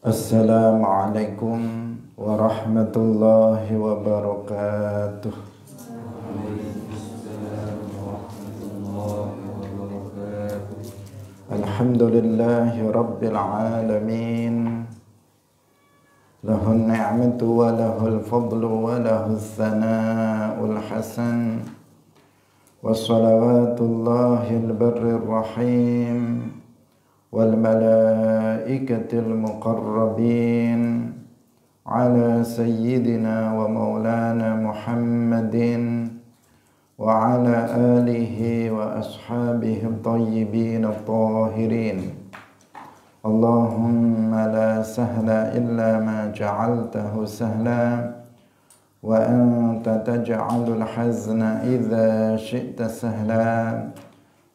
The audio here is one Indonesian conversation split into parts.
Assalamualaikum warahmatullahi wabarakatuh. Alhamdulillahi rabbil alamin. Lahun ni'matu wa lahul fadlu wa lahul thana'ul hasan. Wassalawatullahil barrir rahim wal malaikatil muqarrabin ala sayyidina wa maulana Muhammadin wa ala alihi wa ashabihi at-tayyibin at-tahirin. Allahumma la sahla illa ma ja'altahu sahla wa anta taj'alul hazna idza syi'ta sahla.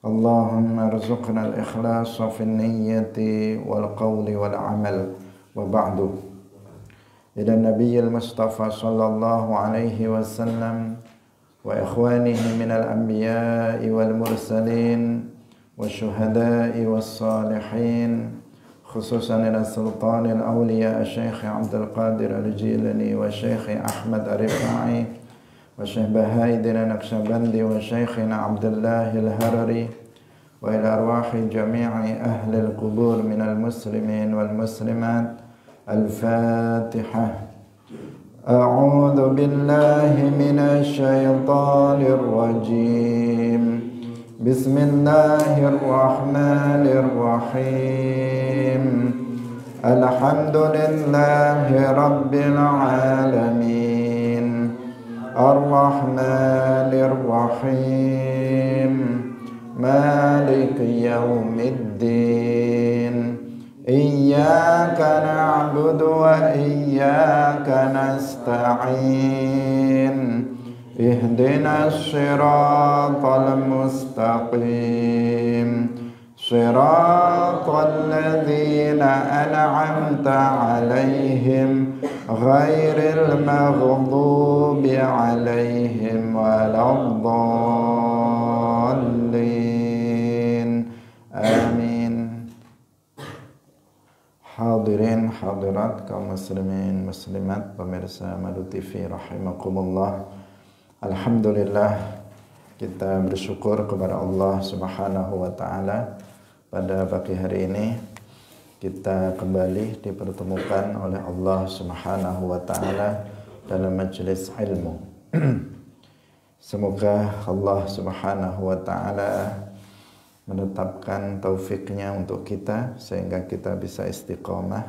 Allahumma arzuqna al-ikhlasa fi niyyati wal qawli wal amal. Wa ba'du. Ila Nabiyyil Mustafa sallallahu alaihi wasallam wa ikhwanihi minal anbiya'i wal mursalin wa syuhada'i was salihin, khususan ila sultanil awliya Syekh Abdul Qadir Al-Jilani wa Syekh Ahmad Ar-Rifai wa Syekh Bahaidin Naqsyabandi wa Syekhina Abdullah Al-Harari wa ila arwahi jami'i ahli al-qubur minal muslimin wal muslimat. Al-Fatihah. A'udzu billahi minasy syaithanir rajim. Bismillahirrahmanirrahim. Alhamdulillahi rabbil alamin. Ar-Rahmanir Rahim. Maliki yaumiddin. Iyyaka na'budu wa iyyaka nasta'in. Ihdinas siratal mustaqim. Siratal ladzina an'amta 'alaihim ghairil maghdubi 'alaihim waladdallin. Amin. Hadirin hadirat kaum muslimin muslimat pemirsa Madu TV rahimakumullah. Alhamdulillah, kita bersyukur kepada Allah Subhanahu wa taala pada pagi hari ini kita kembali dipertemukan oleh Allah Subhanahu wa taala dalam majelis ilmu. Semoga Allah Subhanahu wa taala menetapkan taufiknya untuk kita sehingga kita bisa istiqamah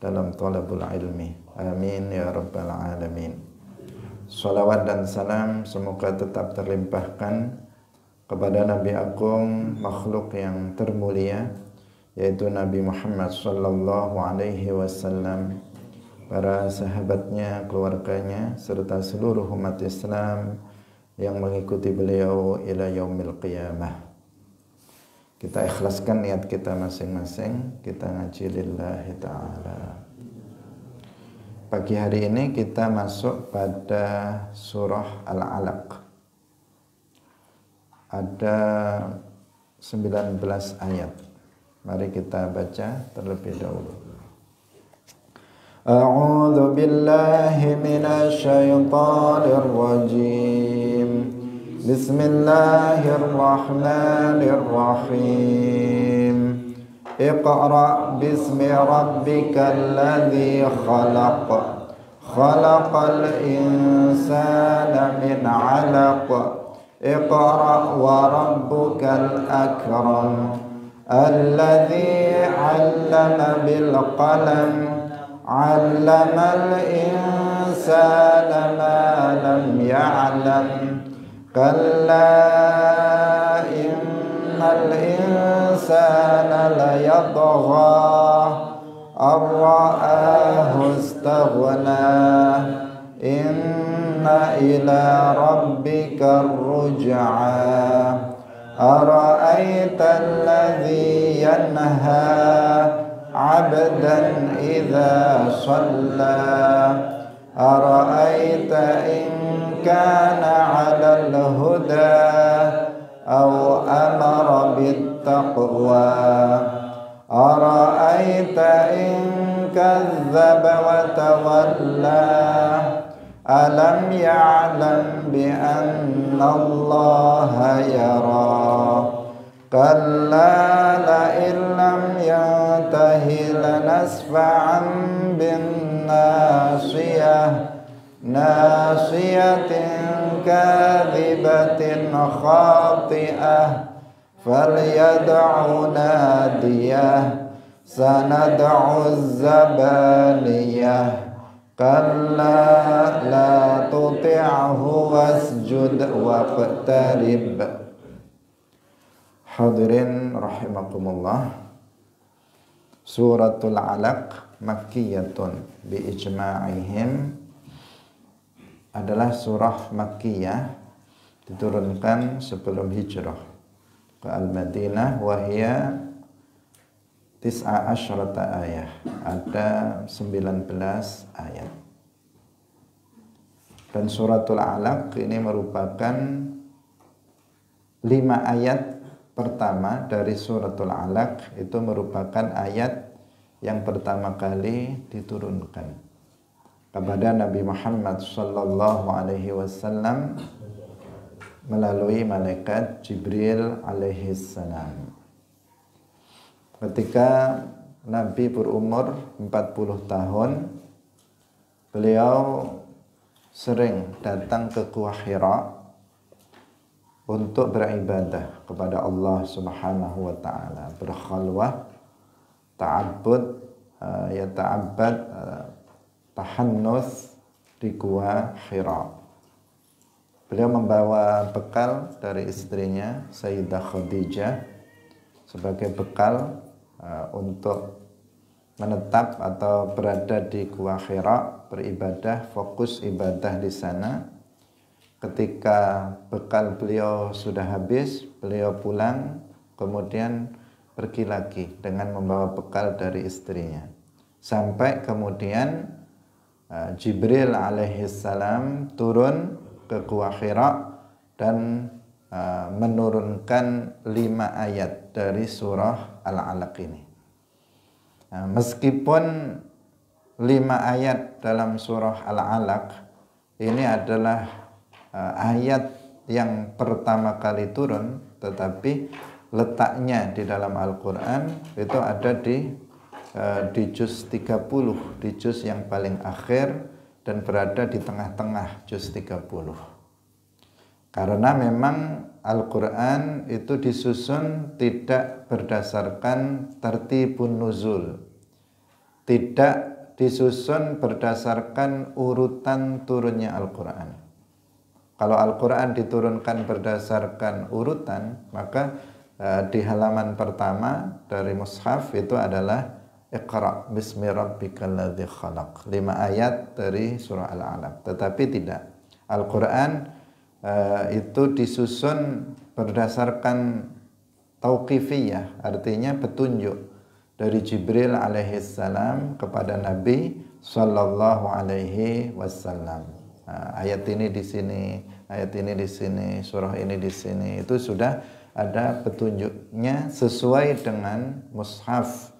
dalam thalabul ilmi. Amin ya rabbal alamin. Salawat dan salam semoga tetap terlimpahkan kepada Nabi Agung, makhluk yang termulia, yaitu Nabi Muhammad sallallahu alaihi wasallam, para sahabatnya, keluarganya, serta seluruh umat Islam yang mengikuti beliau ila yaumil qiyamah. Kita ikhlaskan niat kita masing-masing, kita ngaji lillahi ta'ala. Pagi hari ini kita masuk pada surah Al-Alaq. Ada 19 ayat. Mari kita baca terlebih dahulu. A'udzu billahi minasy syaithanir rajim. Bismillahirrahmanirrahim. Iqra' bismi rabbikal ladzi khalaq. Khalaqal insana min 'alaq. Iqra' wa rabbukal akram. Alladzi 'allama bil qalam. 'Allamal insana ma lam ya'lam. Kalla innal insana layatgha ar-ra'ahu istaghna. Inna ila rabbika ar-ruj'a. Ara'aita alladhi yanha 'abdan idza shalla. Ara'aita in kana 'alal huda aw amara bit taqwa. Ara'aita in kadzdzaba wa tawalla alam ya'lam bi anna Allaha yara kalla la illam yantahi lanasfa'an bin nasiyah nasiyatin kadhibatin khati'ah falyad'u nadiyah sanad'u zabaniyah kalla la tuti'hu wasjud waqtarib. Hadirin rahimakumullah, Suratul Alaq makkiyatun bi ijma'ihim, adalah surah makkiyah, diturunkan sebelum hijrah ke Al-Madinah, wahia 19 ayat, ada 19 ayat. Dan Suratul Alaq ini merupakan 5 ayat pertama dari Suratul Alaq, itu merupakan ayat yang pertama kali diturunkan kepada Nabi Muhammad sallallahu alaihi wasallam melalui malaikat Jibril alaihi salam. Ketika Nabi berumur 40 tahun, beliau sering datang ke Gua Hira untuk beribadah kepada Allah Subhanahu wa taala, berkhalwah, ta'abbud, tahannus di Gua Hira. Beliau membawa bekal dari istrinya Sayyidah Khadijah sebagai bekal untuk menetap atau berada di Gua Hira, beribadah, fokus ibadah di sana. Ketika bekal beliau sudah habis, beliau pulang, kemudian pergi lagi dengan membawa bekal dari istrinya. Sampai kemudian Jibril alaihissalam turun ke Gua Hira dan menurunkan 5 ayat dari surah Al-Alaq ini. Meskipun 5 ayat dalam surah Al-Alaq ini adalah ayat yang pertama kali turun, tetapi letaknya di dalam Al-Quran itu ada di juz 30, di juz yang paling akhir dan berada di tengah-tengah juz 30. Karena memang Al-Quran itu disusun tidak berdasarkan tertibun nuzul, tidak disusun berdasarkan urutan turunnya Al-Quran. Kalau Al-Quran diturunkan berdasarkan urutan, maka di halaman pertama dari mushaf itu adalah Iqra bismi rabbikal ladzi khalaq, 5 ayat dari surah Al-Alaq. Tetapi tidak, Al-Quran itu disusun berdasarkan tauqifiyah, artinya petunjuk dari Jibril alaihissalam kepada Nabi sallallahu alaihi wasallam. Ayat ini di sini, ayat ini di sini, surah ini di sini, itu sudah ada petunjuknya sesuai dengan mushaf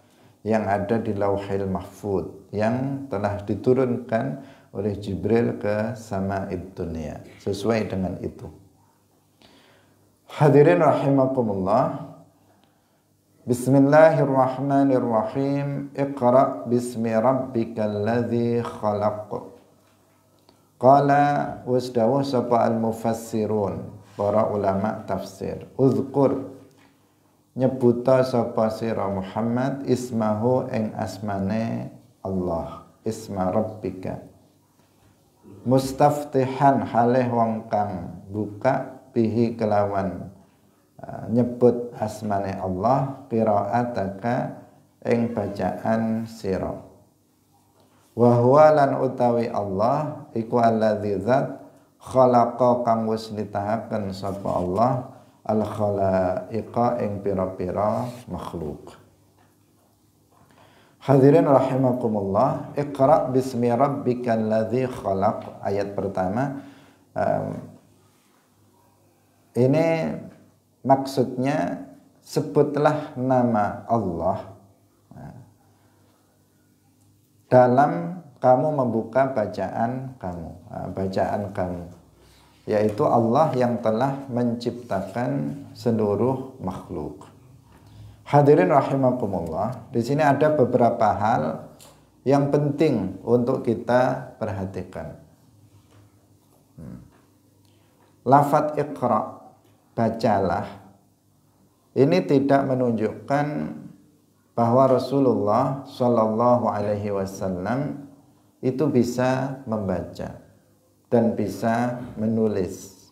yang ada di Lauhil Mahfud yang telah diturunkan oleh Jibril ke sama'id dunia, sesuai dengan itu. Hadirin rahimakumullah, Bismillahirrahmanirrahim. Iqra bismi rabbikal ladzi khalaq. Qala wasdawu sapa al-mufassirun, para ulama tafsir, uzkur nyebuta sapa sira Muhammad ismahu ing asmane Allah, isma rabbika, mustaftihan halih wong kang buka bihi kelawan nyebut asmane Allah, qiraataka ing bacaan sira. Wa huwa lan utawi Allah iku alladzi zat khalaqa kang wis nitahaken sapa Allah al khalaiqa ing pira-pira makhluk. Hadirin rahimakumullah, Iqra bismi rabbikal ladzi khalaq, ayat pertama. Ini maksudnya sebutlah nama Allah dalam kamu membuka bacaan kamu, yaitu Allah yang telah menciptakan seluruh makhluk. Hadirin rahimakumullah, di sini ada beberapa hal yang penting untuk kita perhatikan. Lafadz Iqra, bacalah, ini tidak menunjukkan bahwa Rasulullah Shallallahu Alaihi Wasallam itu bisa membaca dan bisa menulis.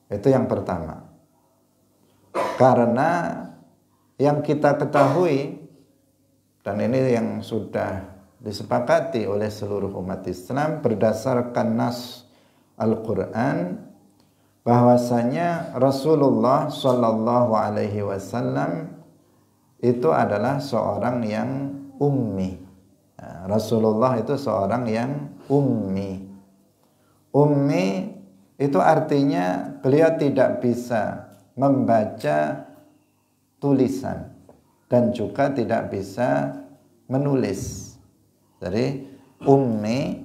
Itu yang pertama. Karena yang kita ketahui, dan ini yang sudah disepakati oleh seluruh umat Islam berdasarkan nas Al-Quran, bahwasanya Rasulullah Shallallahu Alaihi Wasallam itu adalah seorang yang ummi. Rasulullah itu seorang yang ummi. Ummi itu artinya beliau tidak bisa membaca tulisan dan juga tidak bisa menulis. Jadi ummi,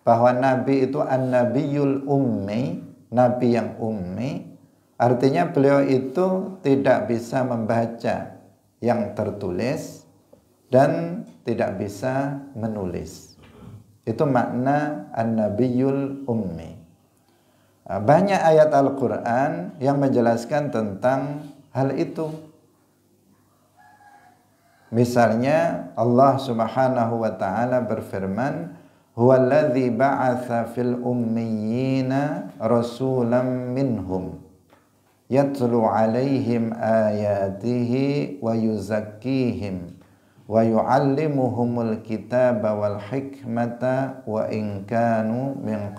bahwa Nabi itu an-nabiyul ummi, Nabi yang ummi, artinya beliau itu tidak bisa membaca yang tertulis dan tidak bisa menulis. Itu makna an-nabiyul ummi. Banyak ayat Al-Quran yang menjelaskan tentang hal itu. Misalnya Allah Subhanahu wa taala berfirman, "Huwallazi ba'atsa fil ummiyina rasulam minhum yatlu 'alaihim ayatihi wa yuzakkihim wa yu'allimuhumul kitaba wal hikmata wa in kanu min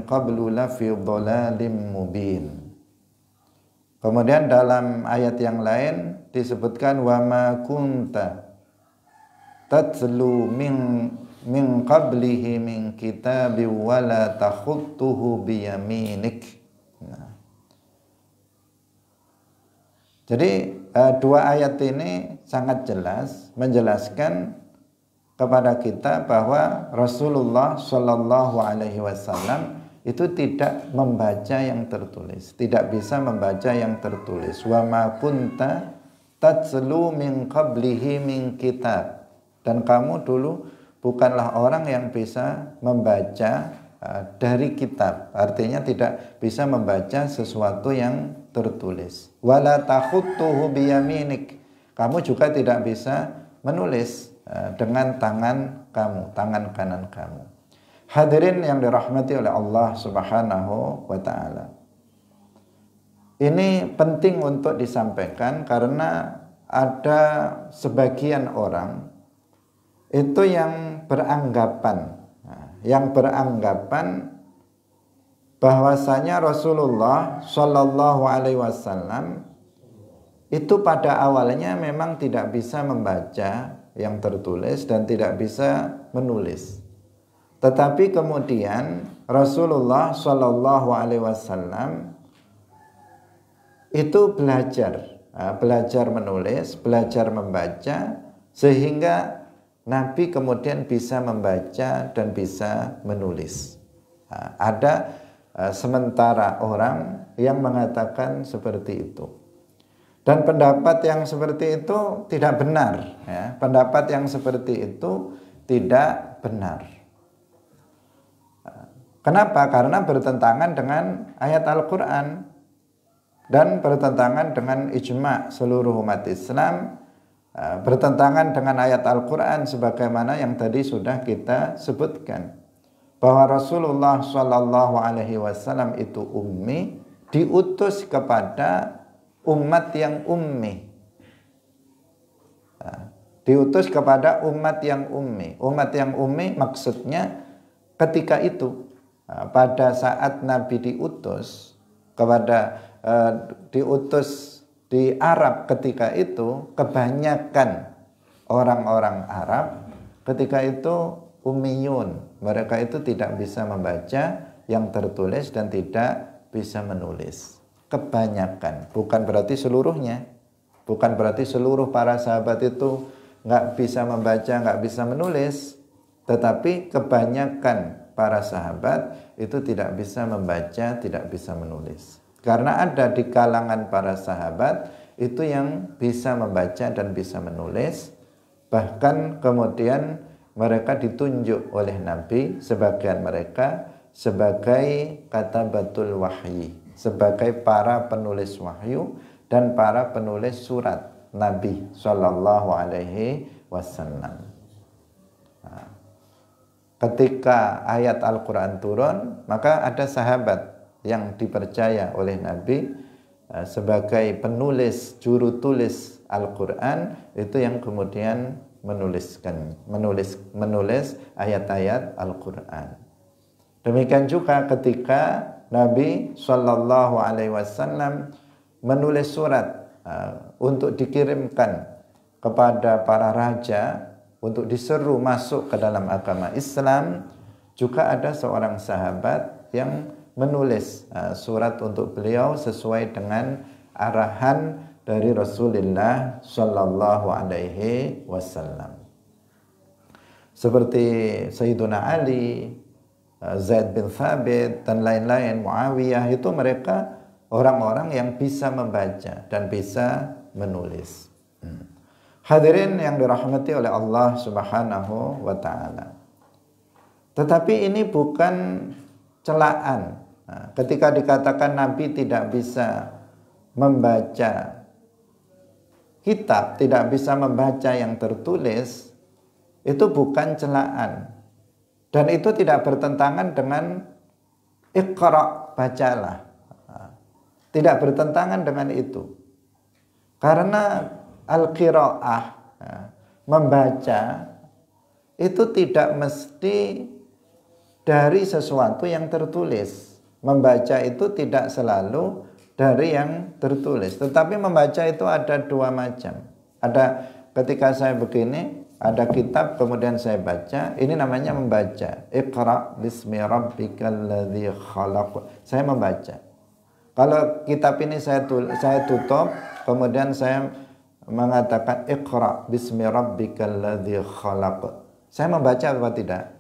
qablu lafi dhalalim mubin." Kemudian dalam ayat yang lain disebutkan wa ma kunta tatlu min qablihi min kitabi wa la takhutuhu biyaminik. Jadi dua ayat ini sangat jelas menjelaskan kepada kita bahwa Rasulullah Shallallahu Alaihi Wasallam itu tidak membaca yang tertulis, tidak bisa membaca yang tertulis. Wa ma kunta tatslu min qablihi min kitab, dan kamu dulu bukanlah orang yang bisa membaca dari kitab, artinya tidak bisa membaca sesuatu yang tertulis. Wala takhutuhu biyaminik, kamu juga tidak bisa menulis dengan tangan kamu, tangan kanan kamu. Hadirin yang dirahmati oleh Allah Subhanahu wa taala. Ini penting untuk disampaikan karena ada sebagian orang itu yang beranggapan bahwasanya Rasulullah Shallallahu Alaihi Wasallam itu pada awalnya memang tidak bisa membaca yang tertulis dan tidak bisa menulis. Tetapi kemudian Rasulullah Shallallahu Alaihi Wasallam itu belajar menulis, belajar membaca, sehingga Nabi kemudian bisa membaca dan bisa menulis. Ada sementara orang yang mengatakan seperti itu. Dan pendapat yang seperti itu tidak benar. Pendapat yang seperti itu tidak benar. Kenapa? Karena bertentangan dengan ayat Al-Quran dan bertentangan dengan ijma' seluruh umat Islam, bertentangan dengan ayat Al-Quran sebagaimana yang tadi sudah kita sebutkan, bahwa Rasulullah Shallallahu Alaihi Wasallam itu ummi, diutus kepada umat yang ummi. Diutus kepada umat yang ummi. Umat yang ummi maksudnya ketika itu, pada saat Nabi diutus diutus di Arab ketika itu, kebanyakan orang-orang Arab ketika itu ummiyun. Mereka itu tidak bisa membaca yang tertulis dan tidak bisa menulis. Kebanyakan, bukan berarti seluruhnya. Bukan berarti seluruh para sahabat itu nggak bisa membaca, nggak bisa menulis. Tetapi kebanyakan para sahabat itu tidak bisa membaca, tidak bisa menulis. Karena ada di kalangan para sahabat itu yang bisa membaca dan bisa menulis. Bahkan kemudian mereka ditunjuk oleh Nabi, sebagian mereka sebagai katabatul wahyi, sebagai para penulis wahyu dan para penulis surat Nabi Shallallahu Alaihi Wasallam. Ketika ayat Al-Quran turun, maka ada sahabat yang dipercaya oleh Nabi sebagai penulis, juru tulis Al-Quran, itu yang kemudian menulis ayat-ayat Al-Quran. Demikian juga ketika Nabi Shallallahu Alaihi Wasallam menulis surat untuk dikirimkan kepada para raja, untuk diseru masuk ke dalam agama Islam, juga ada seorang sahabat yang menulis surat untuk beliau sesuai dengan arahan dari Rasulullah Shallallahu Alaihi Wasallam. Seperti Sayyiduna Ali, Zaid bin Thabit dan lain-lain, Muawiyah, itu mereka orang-orang yang bisa membaca dan bisa menulis. Hadirin yang dirahmati oleh Allah Subhanahu wa taala. Tetapi ini bukan celaan. Ketika dikatakan Nabi tidak bisa membaca kitab, tidak bisa membaca yang tertulis, itu bukan celaan. Dan itu tidak bertentangan dengan Iqra, bacalah. Tidak bertentangan dengan itu. Karena al-qiraah, membaca, itu tidak mesti dari sesuatu yang tertulis. Membaca itu tidak selalu dari yang tertulis. Tetapi membaca itu ada dua macam. Ada ketika saya begini, ada kitab kemudian saya baca, ini namanya membaca. Iqra bismi rabbikal ladzi khalaq. Saya membaca. Kalau kitab ini saya tutup, kemudian saya mengatakan Iqra bismi rabbikal ladzi khalaq. Saya membaca atau tidak?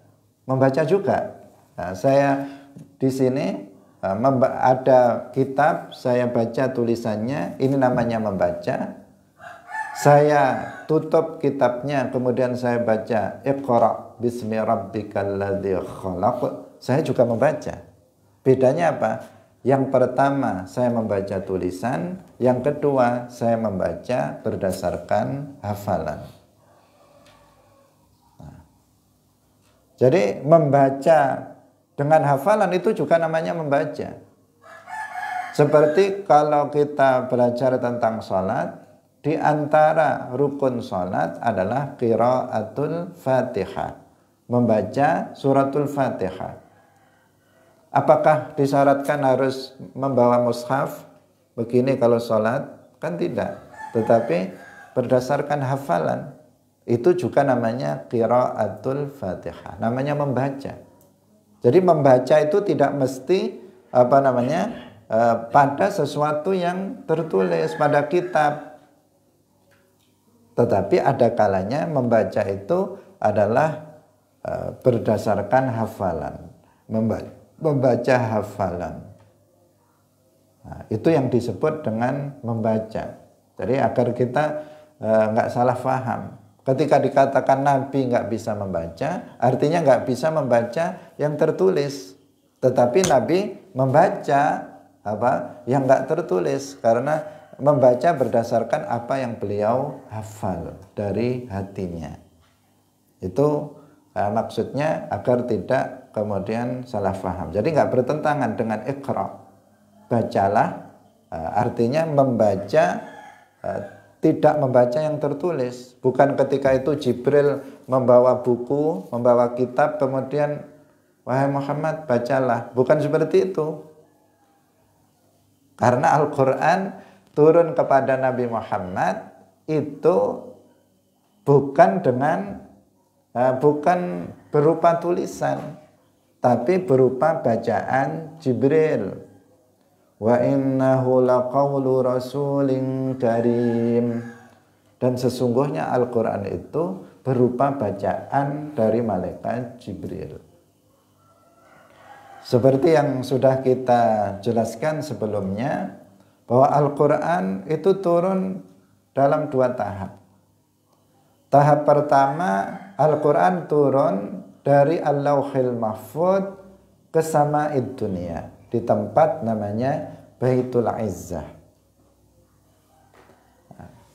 Membaca juga. Nah, saya di sini ada kitab, saya baca tulisannya, ini namanya membaca. Saya tutup kitabnya, kemudian saya baca Iqra bismi rabbikal ladzi khalaq. Saya juga membaca. Bedanya apa? Yang pertama saya membaca tulisan, yang kedua saya membaca berdasarkan hafalan. Jadi membaca dengan hafalan itu juga namanya membaca. Seperti kalau kita belajar tentang sholat, di antara rukun sholat adalah qiraatul Fatihah, membaca suratul Fatihah. Apakah disyaratkan harus membawa mushaf begini kalau sholat? Kan tidak. Tetapi berdasarkan hafalan, itu juga namanya qiraatul Fatihah, namanya membaca. Jadi membaca itu tidak mesti pada sesuatu yang tertulis pada kitab. Tetapi ada kalanya membaca itu adalah berdasarkan hafalan, membaca hafalan. Nah, itu yang disebut dengan membaca. Jadi agar kita nggak salah paham. Ketika dikatakan Nabi nggak bisa membaca, artinya nggak bisa membaca yang tertulis. Tetapi Nabi membaca yang nggak tertulis, karena membaca berdasarkan apa yang beliau hafal dari hatinya. Itu maksudnya agar tidak kemudian salah paham. Jadi nggak bertentangan dengan Iqra, bacalah, artinya membaca, tidak membaca yang tertulis. Bukan ketika itu Jibril membawa buku, membawa kitab, kemudian wahai Muhammad bacalah. Bukan seperti itu. Karena Al-Quran turun kepada Nabi Muhammad itu bukan berupa tulisan, tapi berupa bacaan Jibril. wa innahu laqaulu rasulin karim. Dan sesungguhnya Al-Quran itu berupa bacaan dari malaikat Jibril. Seperti yang sudah kita jelaskan sebelumnya, bahwa Al-Quran itu turun dalam 2 tahap. Tahap pertama, Al-Quran turun dari Al-Lauhil Mahfudz ke Sama'id Dunia, di tempat namanya Baitul Izzah.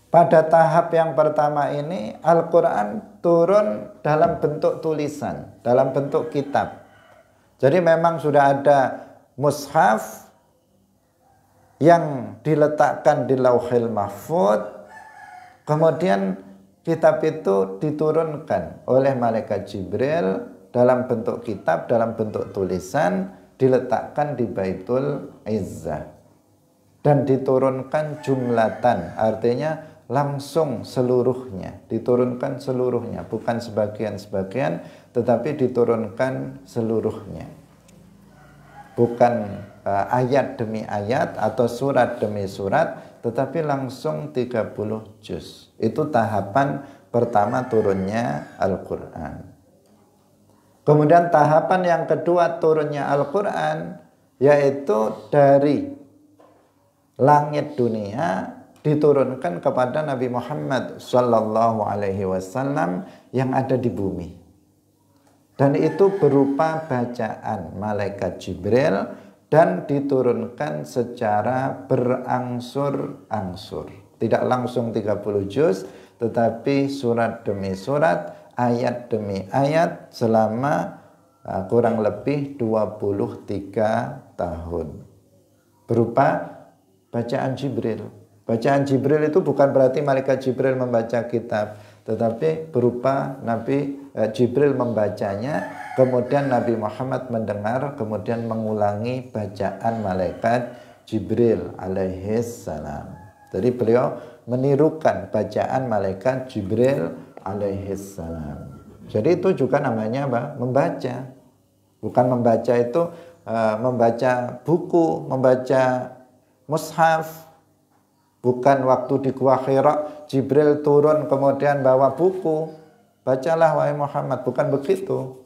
Pada tahap yang pertama ini, Al-Quran turun dalam bentuk tulisan, dalam bentuk kitab. Jadi memang sudah ada mushaf yang diletakkan di Lauhil Mahfudz, kemudian kitab itu diturunkan oleh malaikat Jibril dalam bentuk kitab, dalam bentuk tulisan, diletakkan di Baitul Izzah. Dan diturunkan jumlatan, artinya langsung seluruhnya, diturunkan seluruhnya, bukan sebagian-sebagian, tetapi diturunkan seluruhnya. Bukan ayat demi ayat atau surat demi surat, tetapi langsung 30 juz. Itu tahapan pertama turunnya Al-Quran. Kemudian tahapan yang kedua turunnya Al-Quran, yaitu dari langit dunia diturunkan kepada Nabi Muhammad sallallahu alaihi wasallam yang ada di bumi. Dan itu berupa bacaan malaikat Jibril dan diturunkan secara berangsur-angsur. Tidak langsung 30 juz, tetapi surat demi surat, ayat demi ayat selama kurang lebih 23 tahun. Berupa bacaan Jibril. Bacaan Jibril itu bukan berarti malaikat Jibril membaca kitab, tetapi berupa Nabi Jibril membacanya, kemudian Nabi Muhammad mendengar, kemudian mengulangi bacaan malaikat Jibril alaihis salam. Jadi beliau menirukan bacaan malaikat Jibril alaihis salam. Jadi itu juga namanya apa? Membaca. Bukan membaca itu membaca buku, membaca mushaf. Bukan waktu di Gua Hira Jibril turun kemudian bawa buku, bacalah wahai Muhammad, bukan begitu.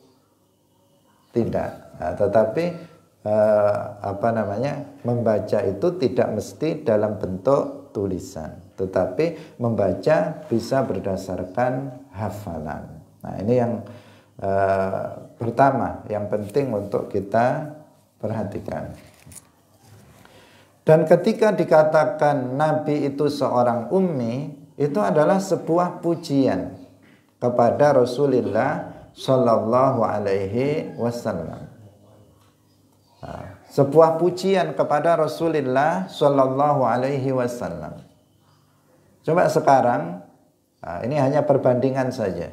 Tidak. Nah, tetapi membaca itu tidak mesti dalam bentuk tulisan, tetapi membaca bisa berdasarkan hafalan. Nah, ini yang pertama, yang penting untuk kita perhatikan. Dan ketika dikatakan Nabi itu seorang ummi, itu adalah sebuah pujian kepada Rasulullah Shallallahu Alaihi Wasallam. Sebuah pujian kepada Rasulullah Shallallahu Alaihi Wasallam. Coba sekarang, ini hanya perbandingan saja.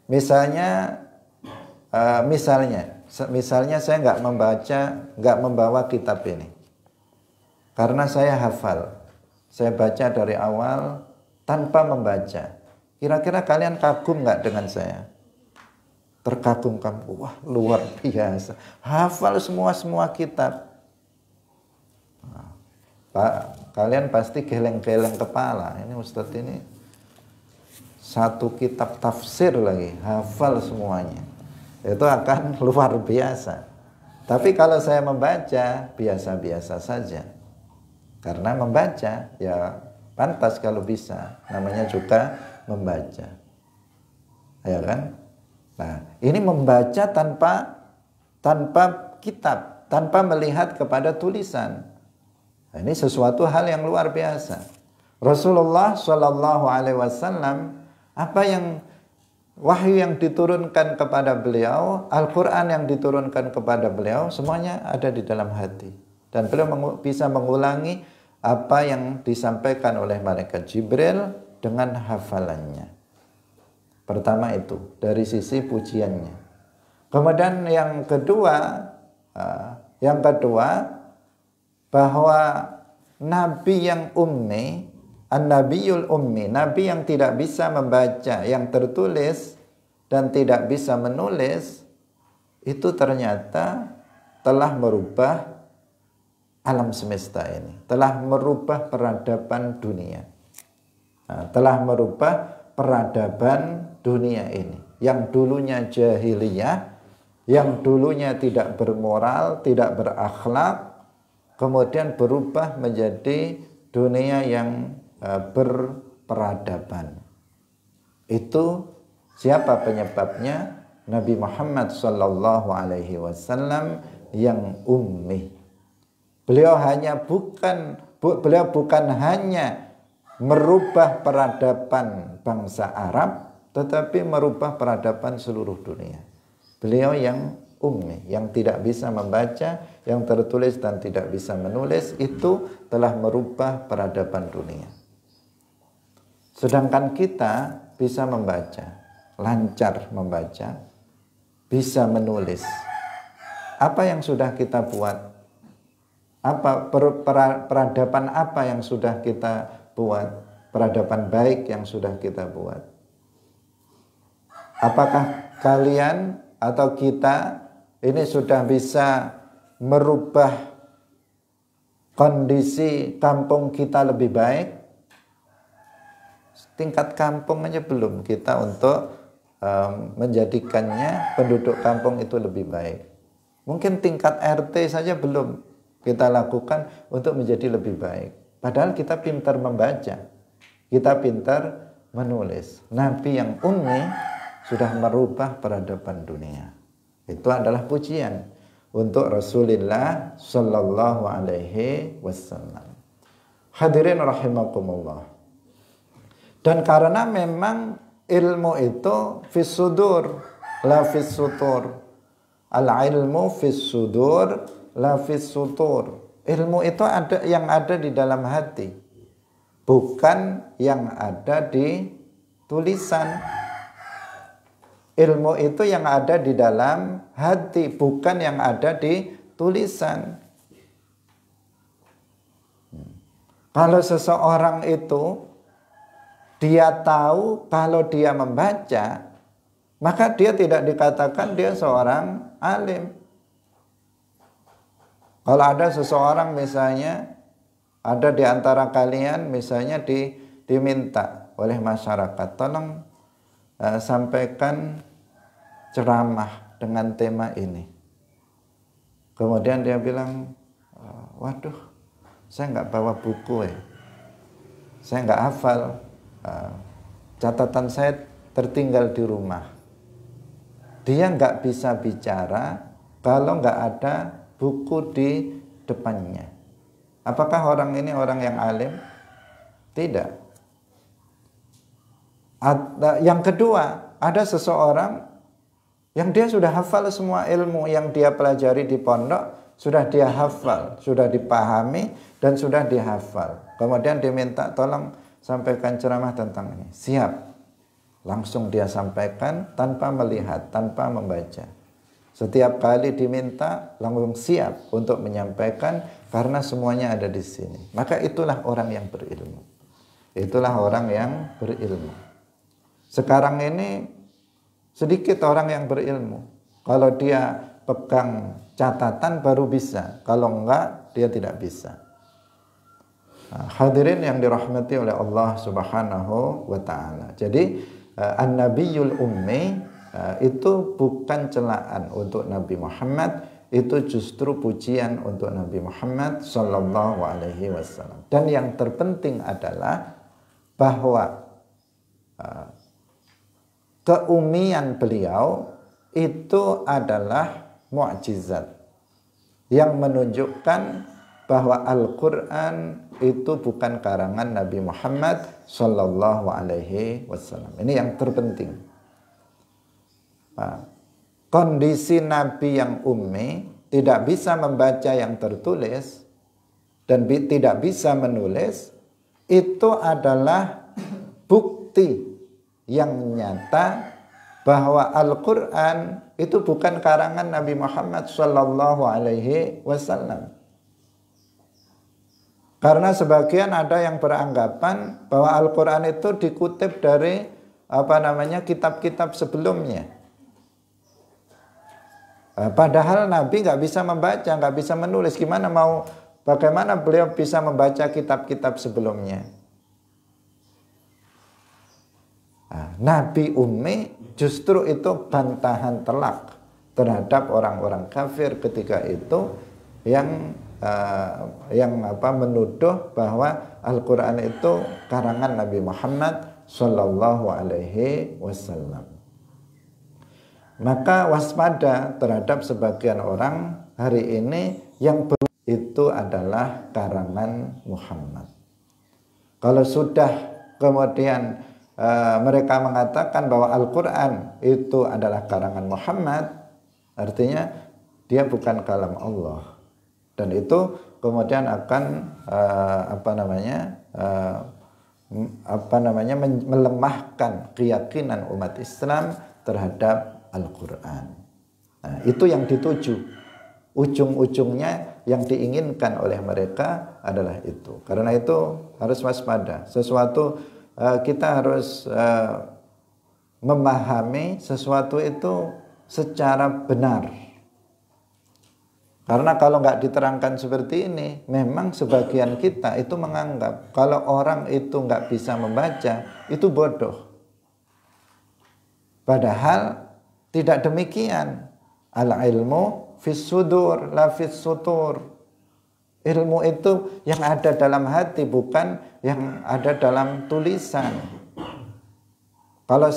Misalnya saya nggak membawa kitab ini. Karena saya hafal, saya baca dari awal tanpa membaca. Kira-kira kalian kagum nggak dengan saya? Terkagum-kagum, wah luar biasa. Hafal semua kitab. Pak, kalian pasti geleng-geleng kepala. Ini Ustadz ini satu kitab tafsir lagi, hafal semuanya. Itu akan luar biasa. Tapi kalau saya membaca, biasa-biasa saja. Karena membaca, ya pantas kalau bisa. Namanya juga membaca. Ya kan? Nah, ini membaca tanpa kitab, tanpa melihat kepada tulisan. Nah, ini sesuatu hal yang luar biasa. Rasulullah Shallallahu Alaihi Wasallam, apa yang wahyu yang diturunkan kepada beliau, Al-Quran yang diturunkan kepada beliau, semuanya ada di dalam hati. Dan beliau bisa mengulangi apa yang disampaikan oleh malaikat Jibril dengan hafalannya. Pertama itu, dari sisi pujiannya. Kemudian yang kedua, bahwa Nabi yang ummi, an-nabiyul ummi, Nabi yang tidak bisa membaca yang tertulis dan tidak bisa menulis, itu ternyata telah merubah alam semesta ini, telah merubah peradaban dunia. Telah merubah peradaban dunia ini. Yang dulunya jahiliyah, yang dulunya tidak bermoral, tidak berakhlak, kemudian berubah menjadi dunia yang berperadaban. Itu siapa penyebabnya? Nabi Muhammad sallallahu alaihi wasallam yang ummi. Beliau bukan hanya merubah peradaban bangsa Arab, tetapi merubah peradaban seluruh dunia. Beliau yang ummi, yang tidak bisa membaca, yang tertulis dan tidak bisa menulis, itu telah merubah peradaban dunia. Sedangkan kita bisa membaca, lancar membaca, bisa menulis. Apa yang sudah kita buat? Peradaban apa yang sudah kita buat? Peradaban baik yang sudah kita buat. Apakah kalian atau kita ini sudah bisa merubah kondisi kampung kita lebih baik? Tingkat kampung aja belum kita untuk menjadikannya penduduk kampung itu lebih baik. Mungkin tingkat RT saja belum kita lakukan untuk menjadi lebih baik. Padahal kita pintar membaca, kita pintar menulis. Nabi yang ummi sudah merubah peradaban dunia. Itu adalah pujian untuk Rasulullah sallallahu alaihi wasallam. Hadirin rahimakumullah. Dan karena memang ilmu itu fis sudur la fis sutur. Al-ilmu fis sudur la fis sutur. Ilmu itu ada di dalam hati, bukan yang ada di tulisan. Ilmu itu yang ada di dalam hati, bukan yang ada di tulisan. Kalau seseorang itu dia tahu kalau dia membaca, maka dia tidak dikatakan dia seorang alim. Kalau ada seseorang misalnya, ada di antara kalian misalnya diminta oleh masyarakat, tolong sampaikan ceramah dengan tema ini. Kemudian dia bilang, waduh, saya nggak bawa buku ya, saya nggak hafal, catatan saya tertinggal di rumah. Dia nggak bisa bicara kalau nggak ada buku di depannya. Apakah orang ini orang yang alim? Tidak. Yang kedua, ada seseorang yang dia sudah hafal semua ilmu yang dia pelajari di pondok, sudah dia hafal, sudah dipahami dan sudah dihafal. Kemudian diminta tolong sampaikan ceramah tentang ini. Siap. Langsung dia sampaikan tanpa melihat, tanpa membaca. Setiap kali diminta langsung siap untuk menyampaikan karena semuanya ada di sini. Maka itulah orang yang berilmu. Itulah orang yang berilmu. Sekarang ini sedikit orang yang berilmu. Kalau dia pegang catatan baru bisa. Kalau enggak, dia tidak bisa. Hadirin yang dirahmati oleh Allah Subhanahu wa ta'ala. Jadi An-Nabiyul Ummi itu bukan celaan untuk Nabi Muhammad, itu justru pujian untuk Nabi Muhammad sallallahu alaihi wasallam. Dan yang terpenting adalah bahwa keumian beliau itu adalah mukjizat yang menunjukkan bahwa Al-Quran itu bukan karangan Nabi Muhammad sallallahu alaihi wasallam. Ini yang terpenting. Kondisi Nabi yang ummi, tidak bisa membaca yang tertulis dan tidak bisa menulis, itu adalah bukti yang nyata bahwa Al-Quran itu bukan karangan Nabi Muhammad sallallahu alaihi wasallam. Karena sebagian ada yang beranggapan bahwa Al-Quran itu dikutip dari kitab-kitab sebelumnya. Padahal Nabi nggak bisa membaca, nggak bisa menulis. Gimana mau bagaimana beliau bisa membaca kitab-kitab sebelumnya? Nah, Nabi Ummi justru itu bantahan telak terhadap orang-orang kafir ketika itu yang menuduh bahwa Al-Quran itu karangan Nabi Muhammad Sallallahu Alaihi Wasallam. Maka waspada terhadap sebagian orang hari ini yang itu adalah karangan Muhammad. Kalau sudah kemudian mereka mengatakan bahwa Al-Quran itu adalah karangan Muhammad, artinya dia bukan kalam Allah, dan itu kemudian akan melemahkan keyakinan umat Islam terhadap Al-Quran. Nah, itu yang dituju, ujung-ujungnya yang diinginkan oleh mereka adalah itu. Karena itu harus waspada. Sesuatu kita harus memahami sesuatu itu secara benar. Karena kalau nggak diterangkan seperti ini, memang sebagian kita itu menganggap kalau orang itu nggak bisa membaca, itu bodoh. Padahal tidak demikian. Al-ilmu fis sudur la fis sutur. Ilmu itu yang ada dalam hati, bukan yang ada dalam tulisan. Kalau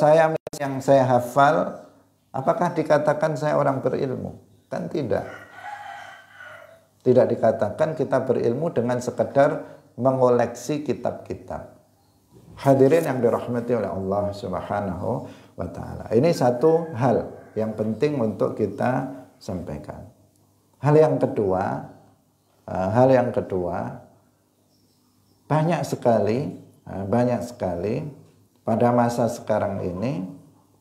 yang saya hafal, apakah dikatakan saya orang berilmu? Kan tidak. Tidak dikatakan kita berilmu dengan sekedar mengoleksi kitab-kitab. Hadirin yang dirahmati oleh Allah Subhanahu wa Ta'ala. Ini satu hal yang penting untuk kita sampaikan. Hal yang kedua, banyak sekali pada masa sekarang ini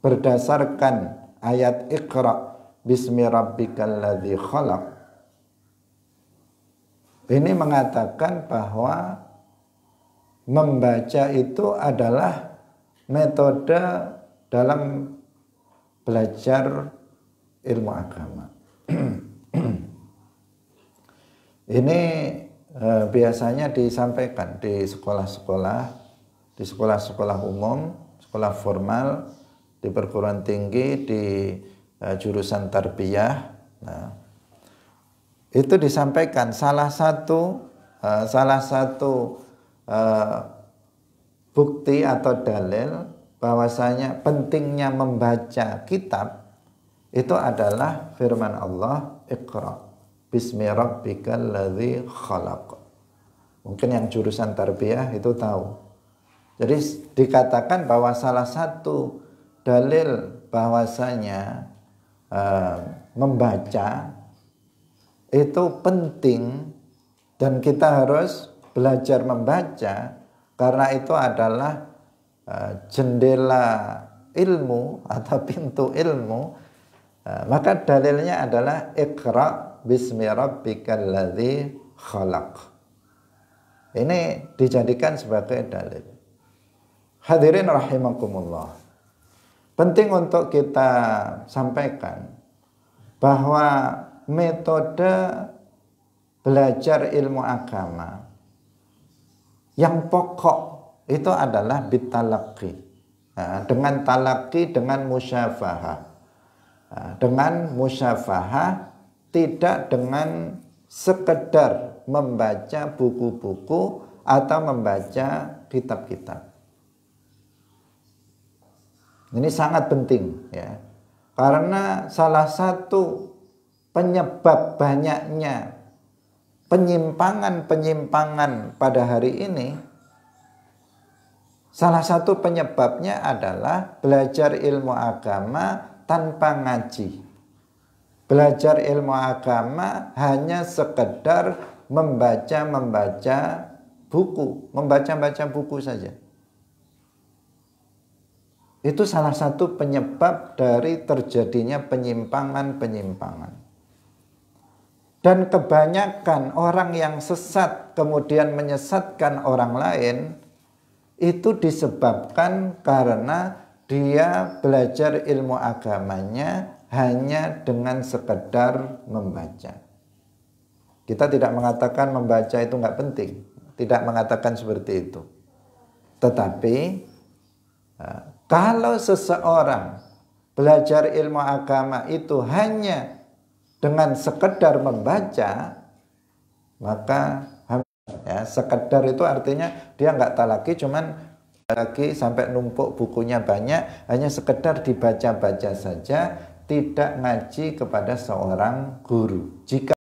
berdasarkan ayat Iqra bismi rabbikal ladzi khalaq, ini mengatakan bahwa membaca itu adalah metode dalam belajar ilmu agama. Ini biasanya disampaikan di sekolah-sekolah umum, sekolah formal, di perguruan tinggi, di jurusan tarbiyah. Nah, itu disampaikan salah satu bukti atau dalil bahwasanya pentingnya membaca kitab itu adalah firman Allah, Iqra bismi rabbikal ladzi khalaq. Mungkin yang jurusan tarbiyah itu tahu. Jadi dikatakan bahwa salah satu dalil bahwasanya membaca itu penting dan kita harus belajar membaca karena itu adalah jendela ilmu atau pintu ilmu. Maka dalilnya adalah Iqra bismi rabbikal ladzi khalaq. Ini dijadikan sebagai dalil. Hadirin rahimakumullah. Penting untuk kita sampaikan bahwa metode belajar ilmu agama yang pokok itu adalah bitalaqi. Dengan talaqi, dengan musyafahah. Dengan musyafahah, tidak dengan sekedar membaca buku-buku atau membaca kitab-kitab. Ini sangat penting ya. Karena salah satu penyebab banyaknya penyimpangan-penyimpangan pada hari ini, salah satu penyebabnya adalah belajar ilmu agama tanpa ngaji. Belajar ilmu agama hanya sekedar membaca buku, membaca buku saja. Itu salah satu penyebab dari terjadinya penyimpangan-penyimpangan. Dan kebanyakan orang yang sesat kemudian menyesatkan orang lain itu disebabkan karena dia belajar ilmu agamanya hanya dengan sekedar membaca. Kita tidak mengatakan membaca itu nggak penting, tidak mengatakan seperti itu. Tetapi kalau seseorang belajar ilmu agama itu hanya dengan sekedar membaca, maka ya, sekedar itu artinya dia nggak talaki, cuman lagi sampai numpuk bukunya banyak, hanya sekedar dibaca-baca saja, tidak ngaji kepada seorang guru. Jika